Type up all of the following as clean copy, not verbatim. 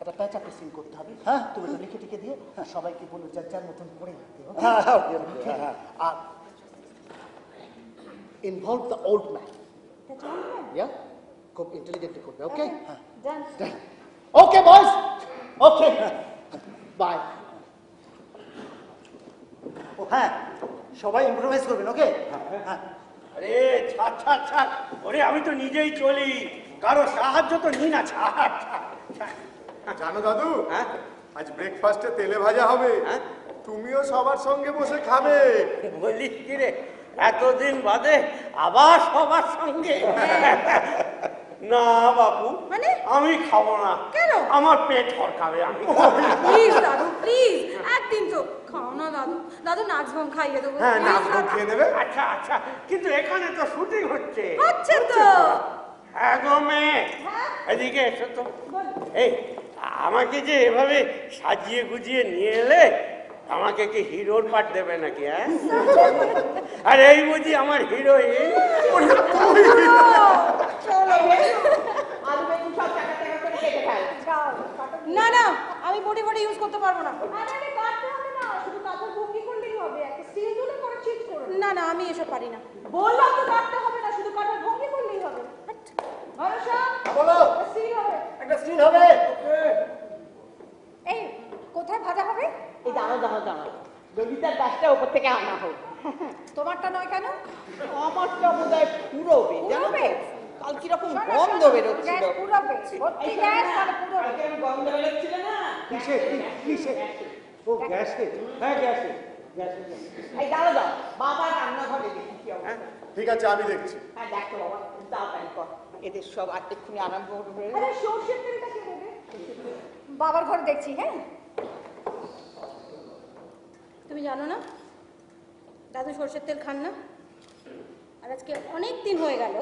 একটা প্যাচাকে সিন করতে হবে। হ্যাঁ, তুমি তো লিখে টিকে দিয়ে সবাইকে বলো যার যার মতন করে দিতে। Are involve the old man. খুব ইন্টেলিজেন্টলি করবে। ওকে, ওকে বয়স, ওকে, বাই। ও হ্যাঁ, সবাই ইম্প্রোভাইজ করবেন। ওকে, হ্যাঁ। আরে ছাড় ছাড় ছাড়, ওরে আমি তো নিজেই চলি, কারো সাহায্য তো নিই না। ছাড়। জানো দাদু, আজ ব্রেকফাস্টে তেলে ভাজা হবে, তুমিও সবার সঙ্গে বসে খাবে। বলিস কি রে, এতদিন বাদে আবার সবার সঙ্গে? না বাবু, মানে আমি খাবো না। কেন? আমার পেট হরকাবে। আমি প্লিজ দাদু, প্লিজ একদিন তো খাও না দাদু। দাদু নাচ ভাঙ খাইয়ে দেবো। হ্যাঁ, নাচ ভাঙ খেয়ে দেবে। আচ্ছা আচ্ছা, কিন্তু এখানে তো শুটিং হচ্ছে। হচ্ছে তো। হ্যাঁ গো মেয়ে, এদিকে এসো তো। এই আমাকে যে এভাবে সাজিয়ে গুজিয়ে নিয়ে এলে, আমাকে কি হিরোর পাঠ দেবে নাকি? হ্যাঁ, আর এই বুঝি আমার হিরোইন? না না, আমি বডি ইউজ করতে পারবো না। না না, আমি এসব পারি না। বললাম তো কাটতে হবে না, শুধু কাটার ভঙ্গি করলেই হবে। ভরসা বলো, সিন হবে। একটা সিন হবে। এই কোথায় ভাজা হবে? এই দাঁড়াও, ললিতার গাছটা উপর থেকে আনা হোক। তোমারটা নয় কেন? আমারটা বোধহয় পুরোবে, জানো তো? কাল কিরকম গন্ধ বেরোচ্ছিল। পুরোবে, ভর্তি গ্যাস আর পুরোবে। গন্ধ বেরোচ্ছিল না? কিসে? ও গ্যাসে। হ্যাঁ, গ্যাসে। এই দাঁড়াও, বাবা রান্নাঘরে দেখি কি অবস্থা। ঠিক আছে, আমি দেখছি। হ্যাঁ দেখো বাবা, তাড়াতাড়ি কর, এদের সব আর এক্ষুনি আরম্ভ করবে। আরে সর্ষের তেলটা কে দেবে? বাবার ঘরে দেখছি। হ্যাঁ, তুমি জানো না দাদু সরষের তেল খান না? আর আজকে অনেক দিন হয়ে গেল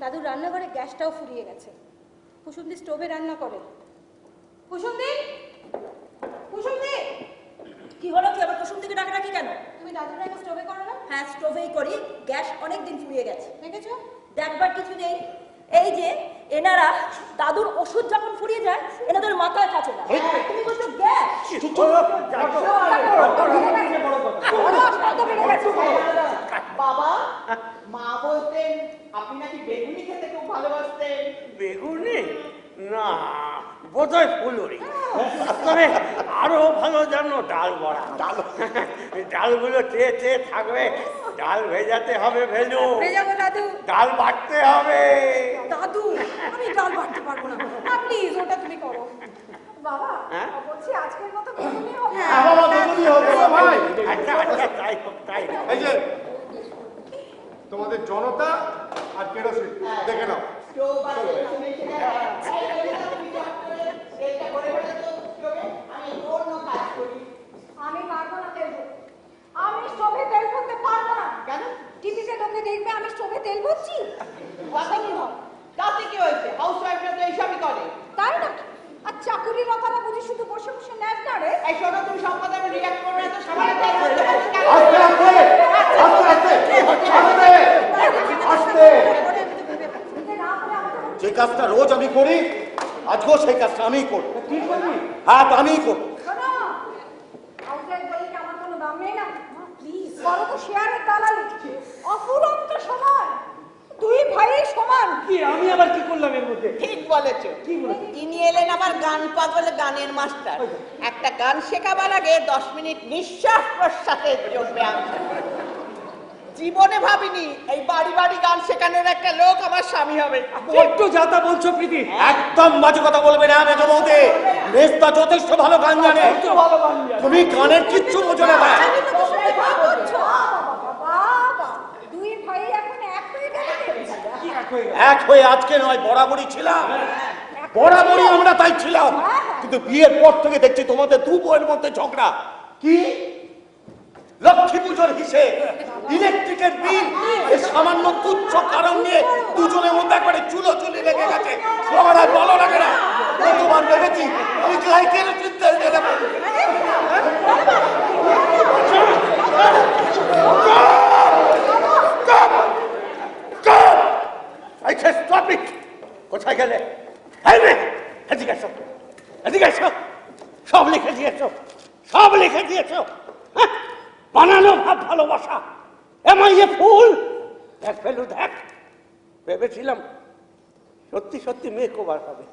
দাদুর রান্নাঘরে গ্যাসটাও ফুরিয়ে গেছে। কুসুমদি স্টোভে রান্না করে। কুসুমদি, কুসুমদি, কি হলো? কি আবার কুসুমদিকে ডাকাডাকি কেন? তুমি দাদুর রান্না স্টোভে করো না? হ্যাঁ, স্টোভেই করি। গ্যাস অনেক দিন ফুরিয়ে গেছে। দেখেছো? দেখবার কিছু নেই। এই যে এনারা দাদুর ওষুধ যখন ফুরিয়ে যায়, এনাদের মাথায় কাছে না। তুমি বলছো গ্যাস? বাবা, মা বলতেন আপনি নাকি বেগুনি খেতে খুব ভালোবাসতেন। বেগুনি না, বোধহয় ফুলুরি। তবে আরো ভালো জানো ডাল বড়া। ডালগুলো চেয়ে থাকবে। ডাল ভেজাতে হবে ভেজো, ভেজাবো দাদু। ডাল বাটতে হবে। দাদু, আমি ডাল বাটতে পারবো না। প্লিজ ওটা তুমি করো। বাবা হ্যাঁ? বলছি আজকের মতো বেগুনি হবে। বাবা বেগুনি হবে না ভাই। আচ্ছা আচ্ছা, তাই হোক তাই হোক। এই যে তোমাদের জনতা আর কেরোসিন দেখে নাও। আমি পারবো না তেল ভরতে। আমি স্টোভে তেল ভরতে পারবো না। কেন? টিভিতে লোকে দেখবে আমি স্টোভে তেল ভরছি। তাতে কি হয়েছে? হাউস ওয়াইফরা তো এইসবই করে। তাই না? আর চাকুরিরতারা বুঝি শুধু বসে বসে ন্যাচ নাড়ে। এই শোনো, তুমি সম্পদে আমি রিঅ্যাক্ট করবে না তো সবাই তেল ভরতে পারছি কেন? আস্তে। যে কাজটা রোজ আমি করি, আজকেও সেই কাজটা আমিই করব। কি করবি? হ্যাঁ, আমিই করব। শোনো, হাউসওয়াইফ বলে কি আমার কোনো দাম নেই না? প্লিজ বলো তো, শেয়ারের দালালি অফুরন্ত সময়, দুই ভাই সমান। কি আমি আবার কি করলাম এর মধ্যে? ঠিক বলেছো। ইনি এলেন আমার গান পাগল গানের মাস্টার। একটা গান শেখাবার আগে 10 মিনিট নিঃশ্বাস প্রশ্বাসের যোগ ব্যায়াম। জীবনে ভাবিনি এই বাড়ি বাড়ি গান শেখানোর একটা লোক আমার স্বামী হবে। একটু যাতা বলছো প্রীতি, একদম বাজে কথা বলবে না। মেজো বৌদি, মেজদা যথেষ্ট ভালো গান জানে, তুমি গানের কিচ্ছু বোঝো না। বাবা, দুই ভাই এখন এক হয়ে গেছে। এক হয়ে আজকে নয়, বরাবরই ছিলাম। বরাবরই আমরা তাই ছিলাম। কিন্তু বিয়ের পর থেকে দেখছি তোমাদের দু বউয়ের মধ্যে ঝগড়া। কি লক্ষ্মী পুজোর হিসেবে, ইলেকট্রিকের বিল, এই সামান্য তুচ্ছ কারণ নিয়ে দুজনের মধ্যে একবারে চুলোচুলি লেগে গেছে। আমার আর ভালো লাগে না। কতবার ভেবেছি আমি লাইটের চিন্তা দিয়ে দেবো। কোথায় গেলে? এদিকে এসো। এদিকে এসো, সব লিখে দিয়েছো, সব লিখে দিয়েছো। হ্যাঁ, বানানো ভাব ভালোবাসা, এমআই এ ফুল। দেখ ফেলু দেখ, ভেবেছিলাম সত্যি সত্যি মেয়ে কোবার হবে।